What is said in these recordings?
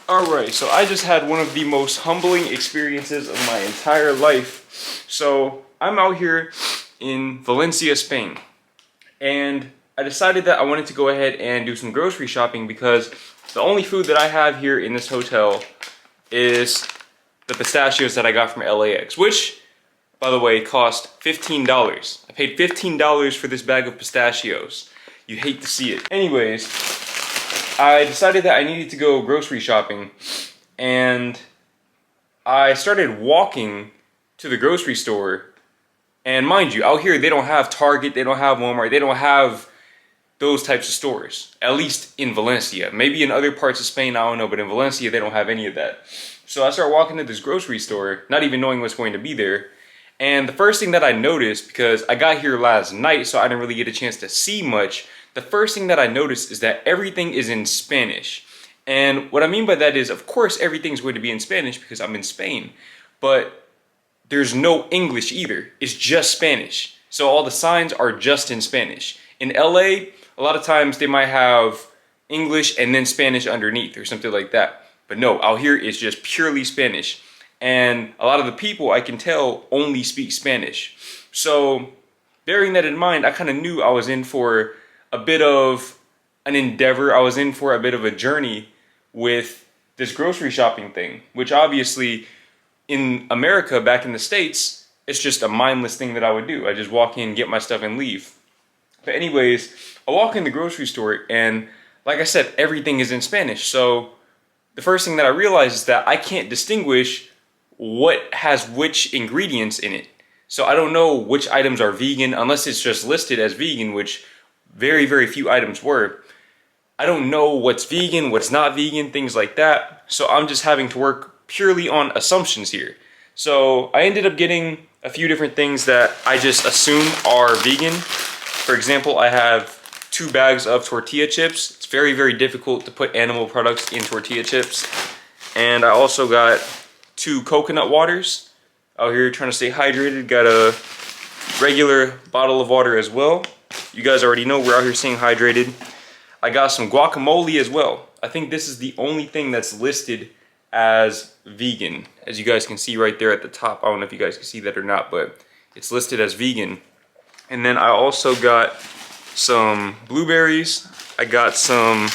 Alright, so I just had one of the most humbling experiences of my entire life. So I'm out here in Valencia, Spain, and I decided that I wanted to go ahead and do some grocery shopping because the only food that I have here in this hotel is the pistachios that I got from LAX, which, by the way, cost $15. I paid $15 for this bag of pistachios. You hate to see it. Anyways, I decided that I needed to go grocery shopping, and I started walking to the grocery store. And mind you, out here they don't have Target, they don't have Walmart, they don't have those types of stores, at least in Valencia. Maybe in other parts of Spain, I don't know, but in Valencia they don't have any of that. So I start walking to this grocery store, not even knowing what's going to be there. And the first thing that I noticed, because I got here last night, so I didn't really get a chance to see much, the first thing that I noticed is that everything is in Spanish. And what I mean by that is, of course, everything's going to be in Spanish because I'm in Spain, but there's no English either. It's just Spanish. So all the signs are just in Spanish. In LA, a lot of times they might have English and then Spanish underneath or something like that. But no, out here it's just purely Spanish. And a lot of the people, I can tell, only speak Spanish. So bearing that in mind, I kind of knew I was in for a bit of an endeavor. I was in for a bit of a journey with this grocery shopping thing, which obviously in America, back in the States, it's just a mindless thing that I would do. I just walk in, get my stuff, and leave. But anyways, I walk in the grocery store, and like I said, everything is in Spanish. So the first thing that I realized is that I can't distinguish what has which ingredients in it. So I don't know which items are vegan unless it's just listed as vegan, which very, very few items were. I don't know what's vegan, what's not vegan, things like that. So I'm just having to work purely on assumptions here. So I ended up getting a few different things that I just assume are vegan. For example, I have 2 bags of tortilla chips. It's very, very difficult to put animal products in tortilla chips. And I also got 2 coconut waters. Out here trying to stay hydrated. Got a regular bottle of water as well. You guys already know we're out here staying hydrated. I got some guacamole as well. I think this is the only thing that's listed as vegan. As you guys can see right there at the top. I don't know if you guys can see that or not, but it's listed as vegan. And then I also got some blueberries. I got some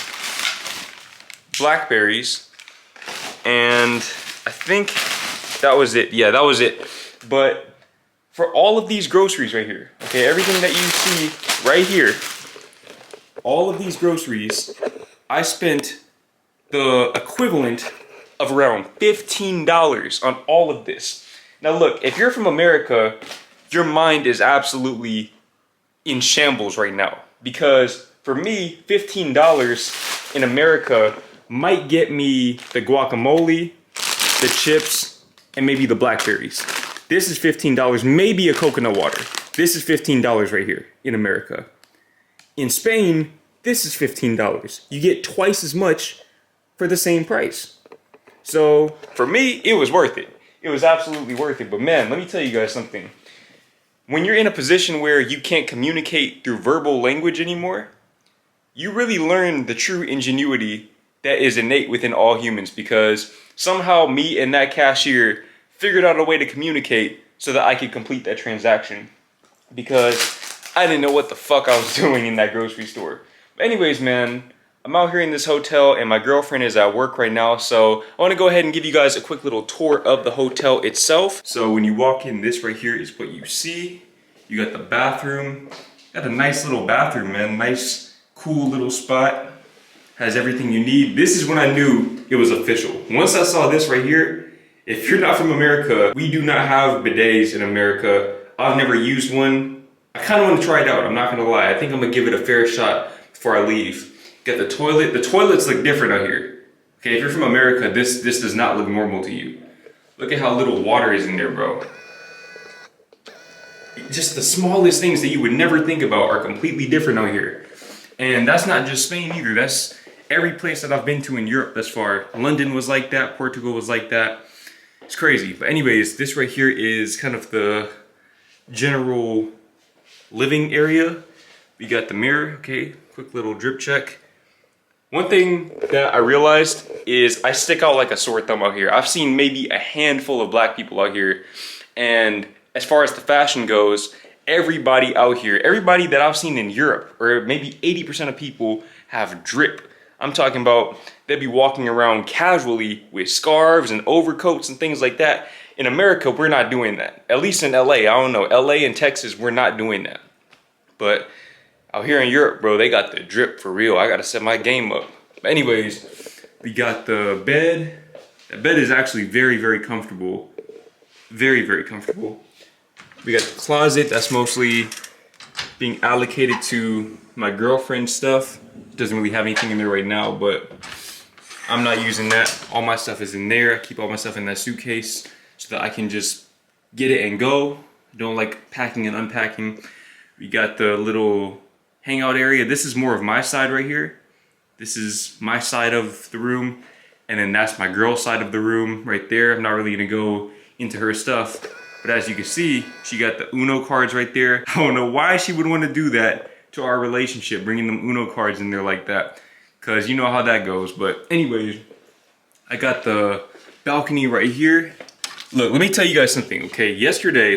blackberries. And I think that was it. Yeah, that was it. But for all of these groceries right here, okay, everything that you see right here, all of these groceries, I spent the equivalent of around $15 on all of this. Now look, if you're from America, your mind is absolutely in shambles right now. Because for me, $15 in America might get me the guacamole, the chips, and maybe the blackberries. This is $15, maybe a coconut water. This is $15 right here in America. In Spain, this is $15. You get twice as much for the same price. So for me, it was worth it. It was absolutely worth it. But man, let me tell you guys something. When you're in a position where you can't communicate through verbal language anymore, you really learn the true ingenuity that is innate within all humans, because somehow me and that cashier figured out a way to communicate so that I could complete that transaction, because I didn't know what the fuck I was doing in that grocery store. But anyways, man, I'm out here in this hotel and my girlfriend is at work right now, so I want to go ahead and give you guys a quick little tour of the hotel itself. So when you walk in, this right here is what you see. You got the bathroom. Got a nice little bathroom, man. Nice, cool little spot. Has everything you need. This is when I knew it was official. Once I saw this right here, if you're not from America, we do not have bidets in America. I've never used one. I kind of want to try it out, I'm not gonna lie. I think I'm gonna give it a fair shot before I leave. Got the toilet. The toilets look different out here. Okay, if you're from America, this does not look normal to you. Look at how little water is in there, bro. Just the smallest things that you would never think about are completely different out here. And that's not just Spain either. That's every place that I've been to in Europe thus far. London was like that, Portugal was like that. It's crazy. But anyways, this right here is kind of the general living area. We got the mirror, okay, quick little drip check. One thing that I realized is I stick out like a sore thumb out here. I've seen maybe a handful of black people out here, and as far as the fashion goes, everybody out here, everybody that I've seen in Europe, or maybe 80% of people have drip. I'm talking about they'd be walking around casually with scarves and overcoats and things like that. In America, we're not doing that. At least in LA, I don't know. LA and Texas, we're not doing that. But out here in Europe, bro, they got the drip for real. I gotta set my game up. But anyways, we got the bed. The bed is actually very, very comfortable. Very, very comfortable. We got the closet that's mostly being allocated to my girlfriend's stuff. Doesn't really have anything in there right now, but I'm not using that. All my stuff is in there. I keep all my stuff in that suitcase so that I can just get it and go. I don't like packing and unpacking. We got the little hangout area. This is more of my side right here. This is my side of the room. And then that's my girl's side of the room right there. I'm not really gonna go into her stuff. But as you can see, she got the Uno cards right there. I don't know why she would want to do that to our relationship, bringing them Uno cards in there like that. Cause you know how that goes. But anyways, I got the balcony right here. Look, let me tell you guys something, okay?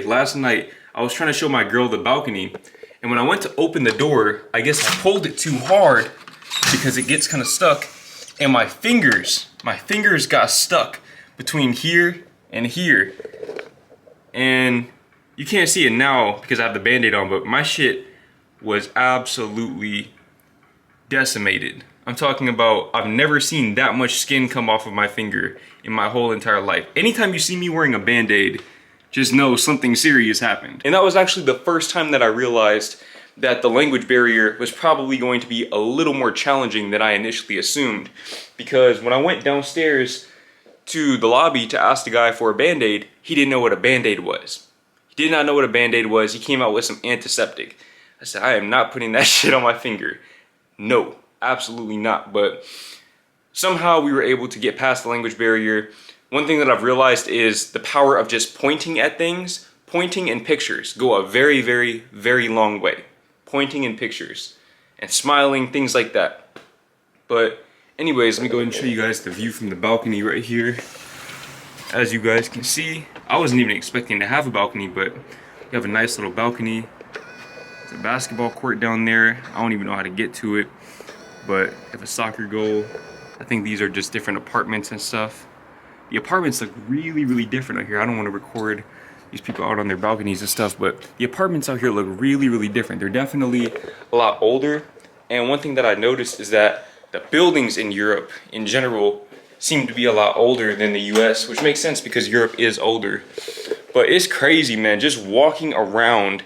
Last night, I was trying to show my girl the balcony. And when I went to open the door, I guess I pulled it too hard because it gets kind of stuck. And my fingers got stuck between here and here. And you can't see it now because I have the Band-Aid on, but my shit was absolutely decimated. I'm talking about, I've never seen that much skin come off of my finger in my whole entire life. Anytime you see me wearing a Band-Aid, just know something serious happened. And that was actually the first time that I realized that the language barrier was probably going to be a little more challenging than I initially assumed. Because when I went downstairs to the lobby to ask the guy for a Band-Aid, he didn't know what a Band-Aid was. He did not know what a Band-Aid was. He came out with some antiseptic. I said, I am not putting that shit on my finger. No, absolutely not. But somehow we were able to get past the language barrier. One thing that I've realized is the power of just pointing at things. Pointing and pictures go a very, very, very long way. Pointing and pictures and smiling, things like that. But anyways, let me go ahead and show you guys the view from the balcony right here. As you guys can see, I wasn't even expecting to have a balcony, but we have a nice little balcony. There's a basketball court down there. I don't even know how to get to it, but we have a soccer goal. I think these are just different apartments and stuff. The apartments look really, really different out here. I don't want to record these people out on their balconies and stuff, but the apartments out here look really, really different. They're definitely a lot older. And one thing that I noticed is that the buildings in Europe in general seem to be a lot older than the US, which makes sense because Europe is older. But it's crazy, man, just walking around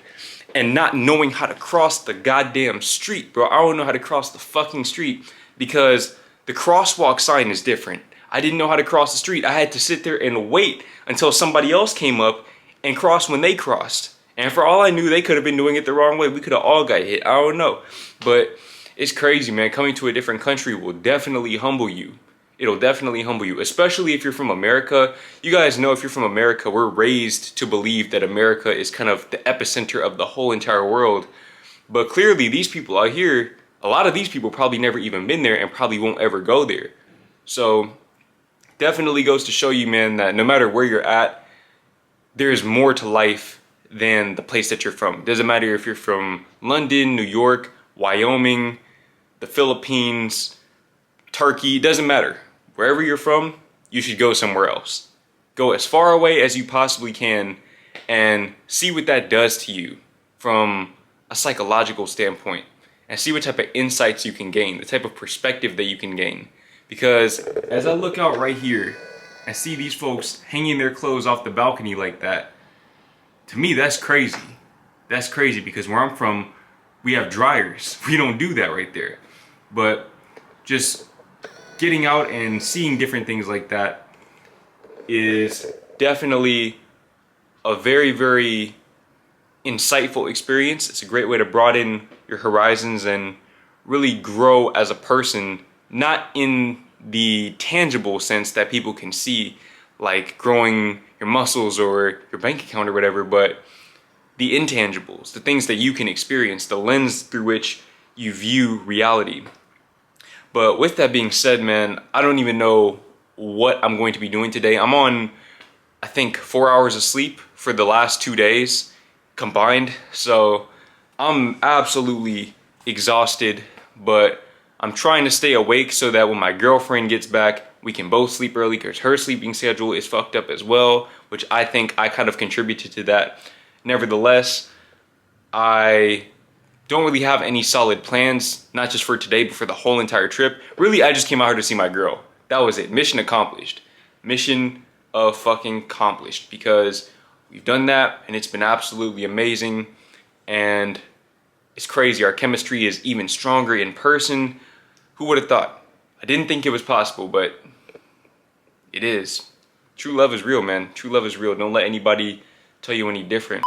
and not knowing how to cross the goddamn street, bro. I don't know how to cross the fucking street because the crosswalk sign is different. I didn't know how to cross the street. I had to sit there and wait until somebody else came up and crossed when they crossed. And for all I knew, they could have been doing it the wrong way. We could have all got hit. I don't know. But it's crazy, man. Coming to a different country will definitely humble you. It'll definitely humble you, especially if you're from America. You guys know if you're from America, we're raised to believe that America is kind of the epicenter of the whole entire world. But clearly, these people out here, a lot of these people probably never even been there and probably won't ever go there. So definitely goes to show you, man, that no matter where you're at, there's more to life than the place that you're from. Doesn't matter if you're from London, New York, Wyoming, the Philippines, Turkey, doesn't matter. Wherever you're from, you should go somewhere else. Go as far away as you possibly can and see what that does to you from a psychological standpoint, and see what type of insights you can gain, the type of perspective that you can gain. Because as I look out right here and see these folks hanging their clothes off the balcony like that, to me that's crazy. That's crazy because where I'm from, we have dryers. We don't do that right there. But just getting out and seeing different things like that is definitely a very, very insightful experience. It's a great way to broaden your horizons and really grow as a person, not in the tangible sense that people can see, like growing your muscles or your bank account or whatever, but the intangibles, the things that you can experience, the lens through which you view reality. But with that being said, man, I don't even know what I'm going to be doing today. I'm on, I think, 4 hours of sleep for the last 2 days combined. So I'm absolutely exhausted, but I'm trying to stay awake so that when my girlfriend gets back, we can both sleep early, because her sleeping schedule is fucked up as well, which I think I kind of contributed to that. Nevertheless, I don't really have any solid plans, not just for today, but for the whole entire trip. Really, I just came out here to see my girl. That was it. Mission accomplished. Mission of fucking accomplished, because we've done that and it's been absolutely amazing. And it's crazy. Our chemistry is even stronger in person. Who would have thought? I didn't think it was possible, but it is. True love is real, man. True love is real. Don't let anybody tell you any different.